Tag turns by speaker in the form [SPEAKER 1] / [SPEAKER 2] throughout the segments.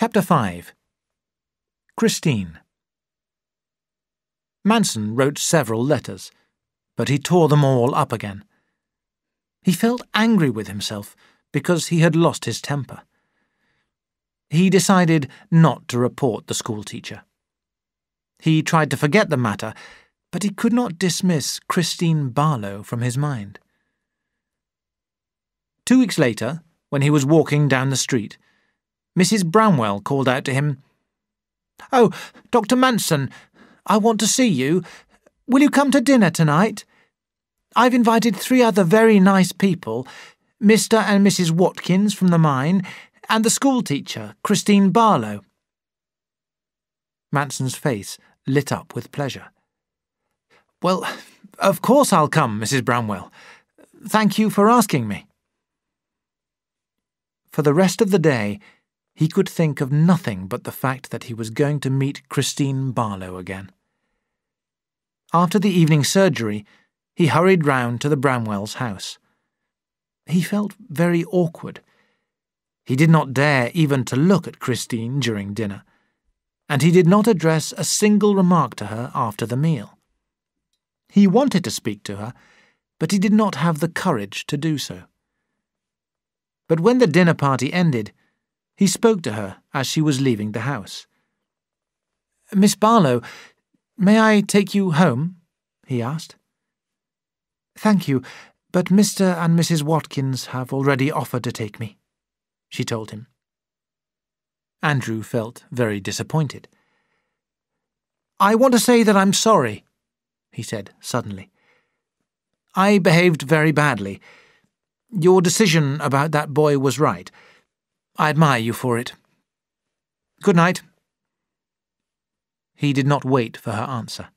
[SPEAKER 1] Chapter 5. Christine. Manson wrote several letters, but he tore them all up again. He felt angry with himself because he had lost his temper. He decided not to report the schoolteacher. He tried to forget the matter, but he could not dismiss Christine Barlow from his mind. 2 weeks later, when he was walking down the street, Mrs. Bramwell called out to him, "Oh, Dr. Manson, I want to see you. Will you come to dinner tonight? I've invited 3 other very nice people, Mr. and Mrs. Watkins from the mine, and the schoolteacher, Christine Barlow." Manson's face lit up with pleasure. "Well, of course I'll come, Mrs. Bramwell. Thank you for asking me." For the rest of the day, he could think of nothing but the fact that he was going to meet Christine Barlow again. After the evening surgery, he hurried round to the Bramwells' house. He felt very awkward. He did not dare even to look at Christine during dinner, and he did not address a single remark to her after the meal. He wanted to speak to her, but he did not have the courage to do so. But when the dinner party ended, he spoke to her as she was leaving the house. "Miss Barlow, may I take you home?" he asked. "Thank you, but Mr. and Mrs. Watkins have already offered to take me," she told him. Andrew felt very disappointed. "I want to say that I'm sorry," he said suddenly. "I behaved very badly. Your decision about that boy was right. I admire you for it. Good night." He did not wait for her answer.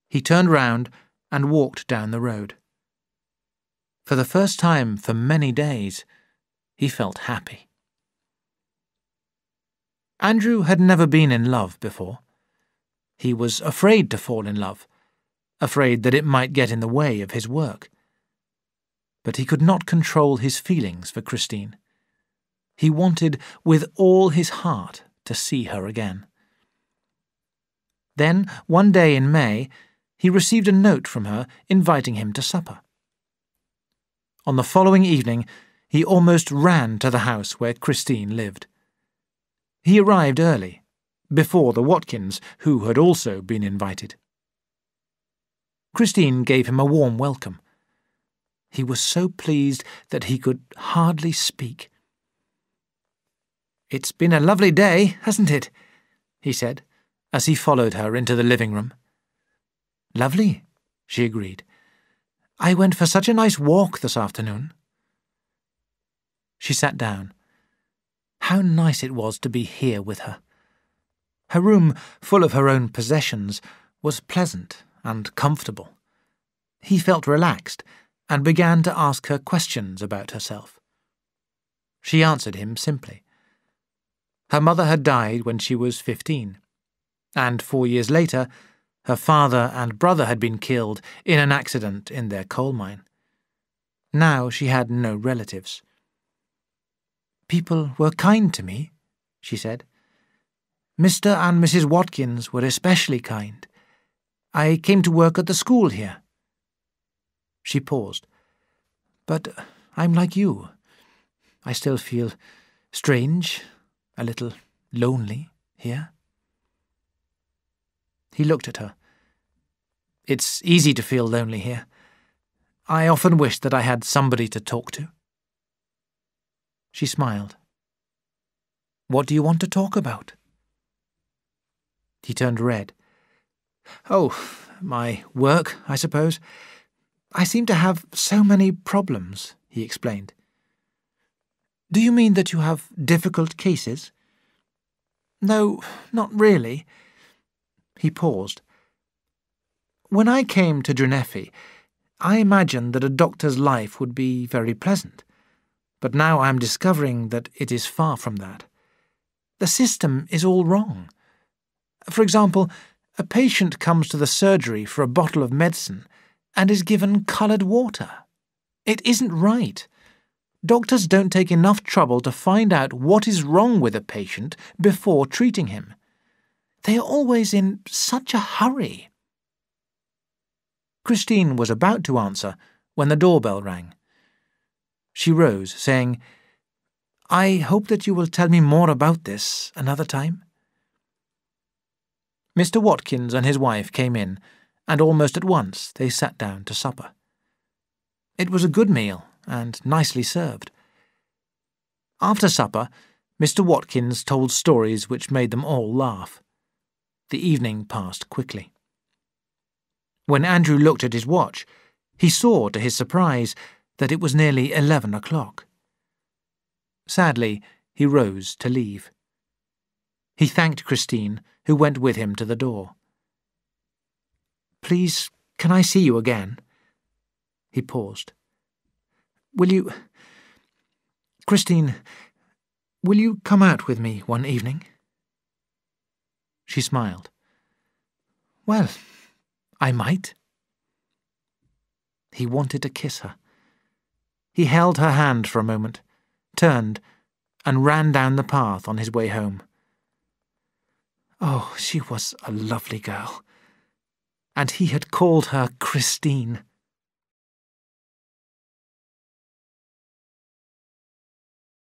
[SPEAKER 1] He turned round and walked down the road. For the first time for many days, he felt happy. Andrew had never been in love before. He was afraid to fall in love, afraid that it might get in the way of his work. But he could not control his feelings for Christine. He wanted with all his heart to see her again. Then, one day in May, he received a note from her inviting him to supper. On the following evening, he almost ran to the house where Christine lived. He arrived early, before the Watkins, who had also been invited. Christine gave him a warm welcome. He was so pleased that he could hardly speak. "It's been a lovely day, hasn't it?" he said, as he followed her into the living room. "Lovely," she agreed. "I went for such a nice walk this afternoon." She sat down. How nice it was to be here with her. Her room, full of her own possessions, was pleasant and comfortable. He felt relaxed and began to ask her questions about herself. She answered him simply. Her mother had died when she was 15, and 4 years later, her father and brother had been killed in an accident in their coal mine. Now she had no relatives. "People were kind to me," she said. "Mr. and Mrs. Watkins were especially kind. I came to work at the school here." She paused. "But I'm like you. I still feel strange, a little lonely here." He looked at her. "It's easy to feel lonely here. I often wish that I had somebody to talk to." She smiled. "What do you want to talk about?" He turned red. "Oh, my work, I suppose. I seem to have so many problems," he explained. "Do you mean that you have difficult cases?" "No, not really." He paused. "When I came to Drenefi, I imagined that a doctor's life would be very pleasant, but now I am discovering that it is far from that. The system is all wrong. For example, a patient comes to the surgery for a bottle of medicine and is given coloured water. It isn't right. Doctors don't take enough trouble to find out what is wrong with a patient before treating him. They are always in such a hurry." Christine was about to answer when the doorbell rang. She rose, saying, "I hope that you will tell me more about this another time." Mr. Watkins and his wife came in, and almost at once they sat down to supper. It was a good meal, and nicely served. After supper, Mr. Watkins told stories which made them all laugh. The evening passed quickly. When Andrew looked at his watch, he saw, to his surprise, that it was nearly 11 o'clock. Sadly, he rose to leave. He thanked Christine, who went with him to the door. "Please, can I see you again?" He paused. Christine, will you come out with me one evening?" She smiled. "Well, I might." He wanted to kiss her. He held her hand for a moment, turned, and ran down the path on his way home. Oh, she was a lovely girl. And he had called her Christine.